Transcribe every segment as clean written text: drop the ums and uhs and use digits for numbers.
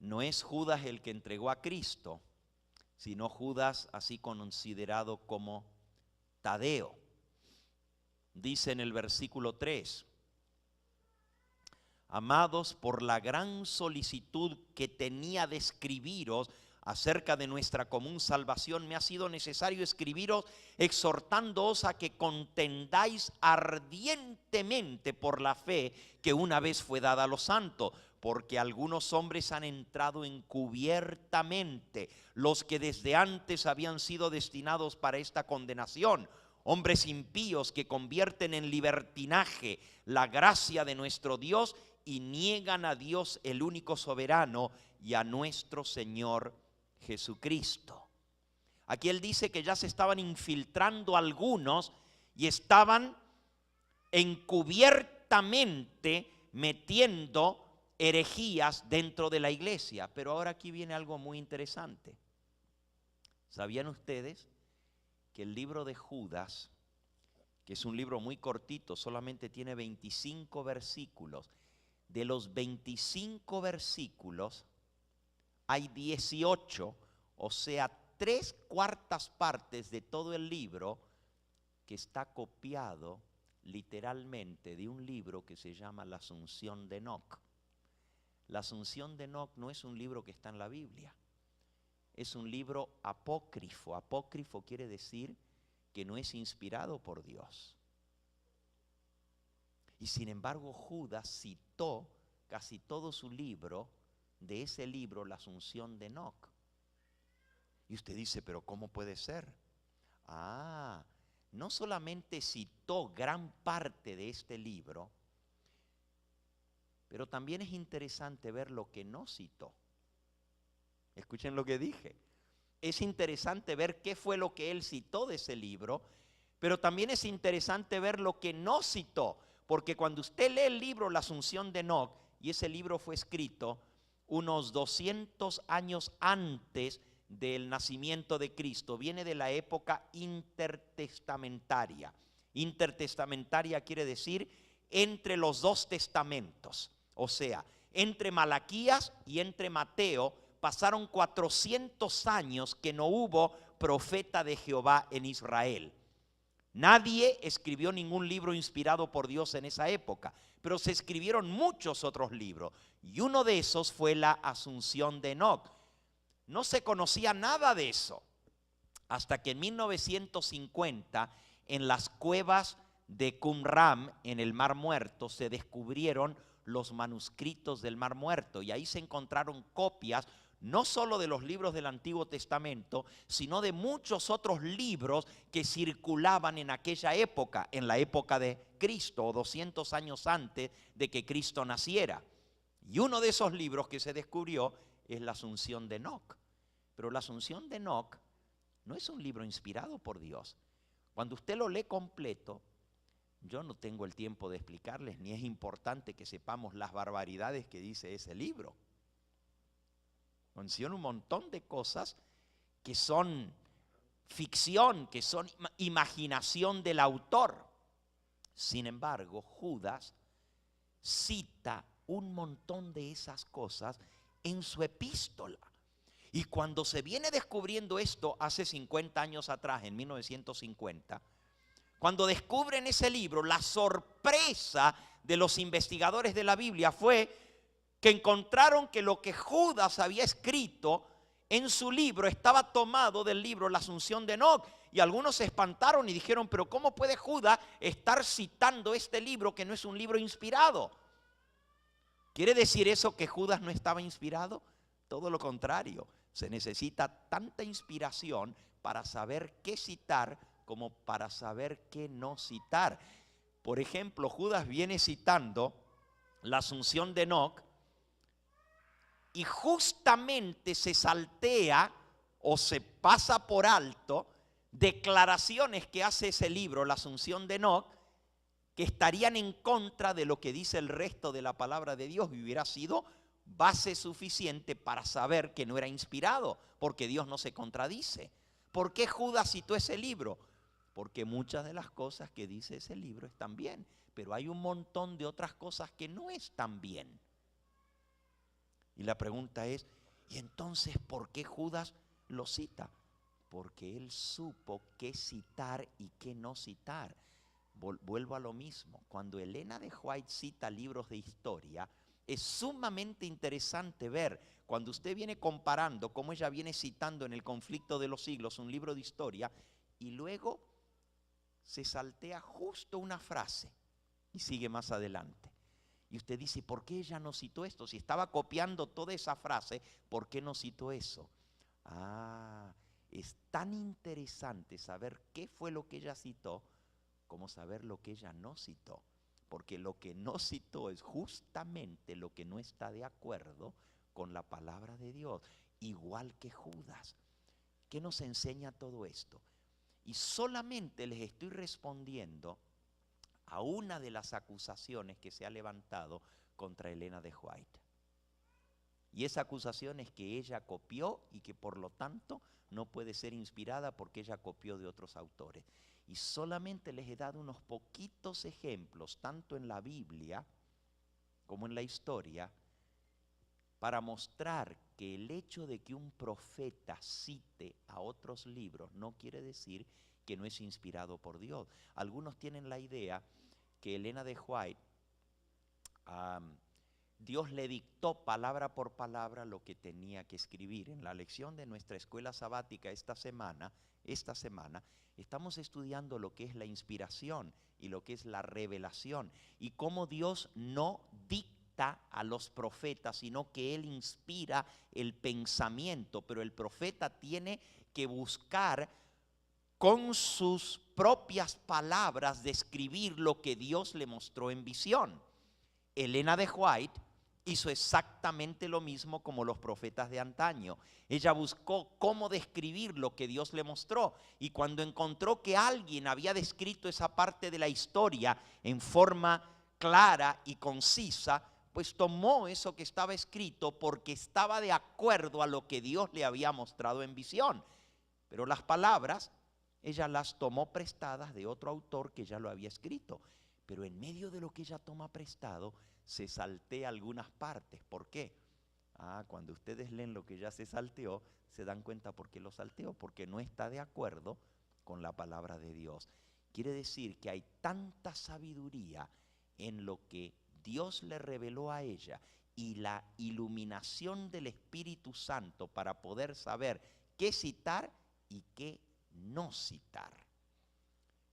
no es Judas el que entregó a Cristo, sino Judas así considerado como Tadeo. Dice en el versículo 3: amados, por la gran solicitud que tenía de escribiros acerca de nuestra común salvación, me ha sido necesario escribiros exhortándoos a que contendáis ardientemente por la fe que una vez fue dada a los santos, porque algunos hombres han entrado encubiertamente, los que desde antes habían sido destinados para esta condenación, hombres impíos que convierten en libertinaje la gracia de nuestro Dios y niegan a Dios el único soberano y a nuestro Señor Jesucristo. Aquí él dice que ya se estaban infiltrando algunos y estaban encubiertamente metiendo herejías dentro de la iglesia. Pero ahora aquí viene algo muy interesante. ¿Sabían ustedes que el libro de Judas, que es un libro muy cortito, solamente tiene 25 versículos? De los 25 versículos hay 18, o sea, 3/4 partes de todo el libro que está copiado literalmente de un libro que se llama La Asunción de Enoc. La Asunción de Enoc no es un libro que está en la Biblia, es un libro apócrifo. Apócrifo quiere decir que no es inspirado por Dios. Y sin embargo Judas citó casi todo su libro, de ese libro, La Asunción de Enoc. Y usted dice, pero ¿cómo puede ser? No solamente citó gran parte de este libro, pero también es interesante ver lo que no citó. Escuchen lo que dije. Es interesante ver qué fue lo que él citó de ese libro, pero también es interesante ver lo que no citó, porque cuando usted lee el libro La Asunción de Enoc, y ese libro fue escrito unos 200 años antes del nacimiento de Cristo, viene de la época intertestamentaria. Intertestamentaria quiere decir entre los dos testamentos, o sea, entre Malaquías y entre Mateo pasaron 400 años que no hubo profeta de Jehová en Israel. Nadie escribió ningún libro inspirado por Dios en esa época, pero se escribieron muchos otros libros, y uno de esos fue La Asunción de Enoc. No se conocía nada de eso hasta que en 1950 en las cuevas de Qumran en el Mar Muerto se descubrieron los manuscritos del Mar Muerto, y ahí se encontraron copias no solo de los libros del Antiguo Testamento, sino de muchos otros libros que circulaban en aquella época, en la época de Cristo, o 200 años antes de que Cristo naciera. Y uno de esos libros que se descubrió es La Asunción de Enoc. Pero La Asunción de Enoc no es un libro inspirado por Dios. Cuando usted lo lee completo, yo no tengo el tiempo de explicarles, ni es importante que sepamos las barbaridades que dice ese libro. Menciona un montón de cosas que son ficción, que son imaginación del autor. Sin embargo, Judas cita un montón de esas cosas en su epístola. Y cuando se viene descubriendo esto hace 50 años atrás, en 1950, cuando descubren ese libro, la sorpresa de los investigadores de la Biblia fue que encontraron que lo que Judas había escrito en su libro estaba tomado del libro La Asunción de Enoc. Y algunos se espantaron y dijeron, pero ¿cómo puede Judas estar citando este libro que no es un libro inspirado? ¿Quiere decir eso que Judas no estaba inspirado? Todo lo contrario, se necesita tanta inspiración para saber qué citar como para saber qué no citar. Por ejemplo, Judas viene citando La Asunción de Enoc, y justamente se saltea o se pasa por alto declaraciones que hace ese libro, La Asunción de Enoc, que estarían en contra de lo que dice el resto de la palabra de Dios, y hubiera sido base suficiente para saber que no era inspirado, porque Dios no se contradice. ¿Por qué Judas citó ese libro? Porque muchas de las cosas que dice ese libro están bien, pero hay un montón de otras cosas que no están bien. Y la pregunta es, ¿y entonces por qué Judas lo cita? Porque él supo qué citar y qué no citar. Vuelvo a lo mismo. Cuando Elena de White cita libros de historia, es sumamente interesante ver, cuando usted viene comparando cómo ella viene citando en El conflicto de los siglos, un libro de historia, y luego se saltea justo una frase y sigue más adelante. Y usted dice, ¿por qué ella no citó esto? Si estaba copiando toda esa frase, ¿por qué no citó eso? Es tan interesante saber qué fue lo que ella citó como saber lo que ella no citó. Porque lo que no citó es justamente lo que no está de acuerdo con la palabra de Dios. Igual que Judas. ¿Qué nos enseña todo esto? Y solamente les estoy respondiendo a una de las acusaciones que se ha levantado contra Elena de White. Y esa acusación es que ella copió y que por lo tanto no puede ser inspirada porque ella copió de otros autores. Y solamente les he dado unos poquitos ejemplos, tanto en la Biblia como en la historia, para mostrar que el hecho de que un profeta cite a otros libros no quiere decir que no es inspirado por Dios. Algunos tienen la idea que Elena de White, Dios le dictó palabra por palabra lo que tenía que escribir. En la lección de nuestra escuela sabática esta semana, estamos estudiando lo que es la inspiración y lo que es la revelación y cómo Dios no dicta a los profetas, sino que Él inspira el pensamiento, pero el profeta tiene que buscar con sus propias palabras describir lo que Dios le mostró en visión. Elena de White hizo exactamente lo mismo como los profetas de antaño. Ella buscó cómo describir lo que Dios le mostró, y cuando encontró que alguien había descrito esa parte de la historia en forma clara y concisa, pues tomó eso que estaba escrito porque estaba de acuerdo a lo que Dios le había mostrado en visión. Pero las palabras, ella las tomó prestadas de otro autor que ya lo había escrito. Pero en medio de lo que ella toma prestado, se saltea algunas partes. ¿Por qué? Cuando ustedes leen lo que ya se salteó, se dan cuenta por qué lo salteó, porque no está de acuerdo con la palabra de Dios. Quiere decir que hay tanta sabiduría en lo que Dios le reveló a ella y la iluminación del Espíritu Santo para poder saber qué citar y qué no citar.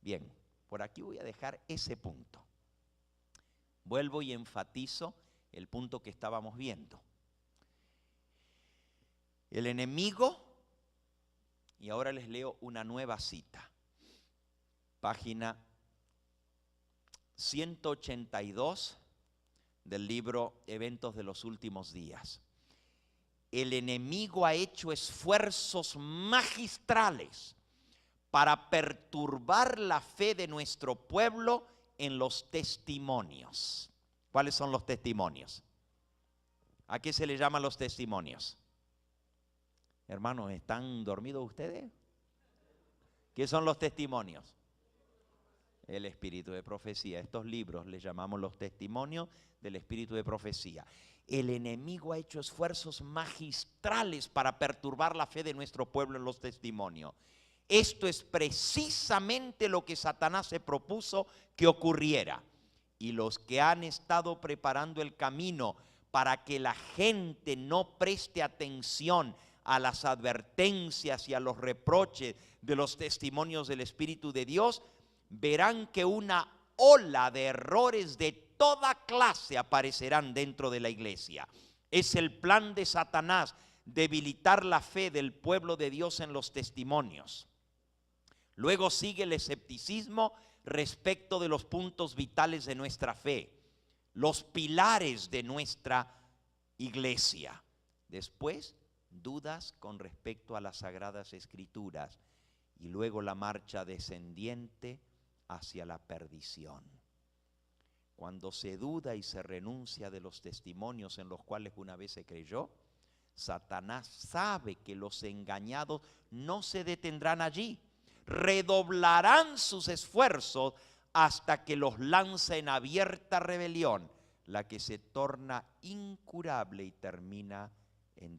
Bien, por aquí voy a dejar ese punto. Vuelvo y enfatizo el punto que estábamos viendo. El enemigo, y ahora les leo una nueva cita. Página 182 del libro Eventos de los Últimos Días. El enemigo ha hecho esfuerzos magistrales para perturbar la fe de nuestro pueblo en los testimonios. ¿Cuáles son los testimonios? ¿A qué se le llaman los testimonios? Hermanos, ¿están dormidos ustedes? ¿Qué son los testimonios? El espíritu de profecía. Estos libros les llamamos los testimonios del espíritu de profecía. El enemigo ha hecho esfuerzos magistrales para perturbar la fe de nuestro pueblo en los testimonios. Esto es precisamente lo que Satanás se propuso que ocurriera. Y los que han estado preparando el camino para que la gente no preste atención a las advertencias y a los reproches de los testimonios del Espíritu de Dios, verán que una ola de errores de toda clase aparecerán dentro de la iglesia. Es el plan de Satanás debilitar la fe del pueblo de Dios en los testimonios. Luego sigue el escepticismo respecto de los puntos vitales de nuestra fe, los pilares de nuestra iglesia. Después, dudas con respecto a las Sagradas Escrituras y luego la marcha descendiente hacia la perdición. Cuando se duda y se renuncia de los testimonios en los cuales una vez se creyó, Satanás sabe que los engañados no se detendrán allí. Redoblarán sus esfuerzos hasta que los lanza en abierta rebelión. la que se torna incurable y termina en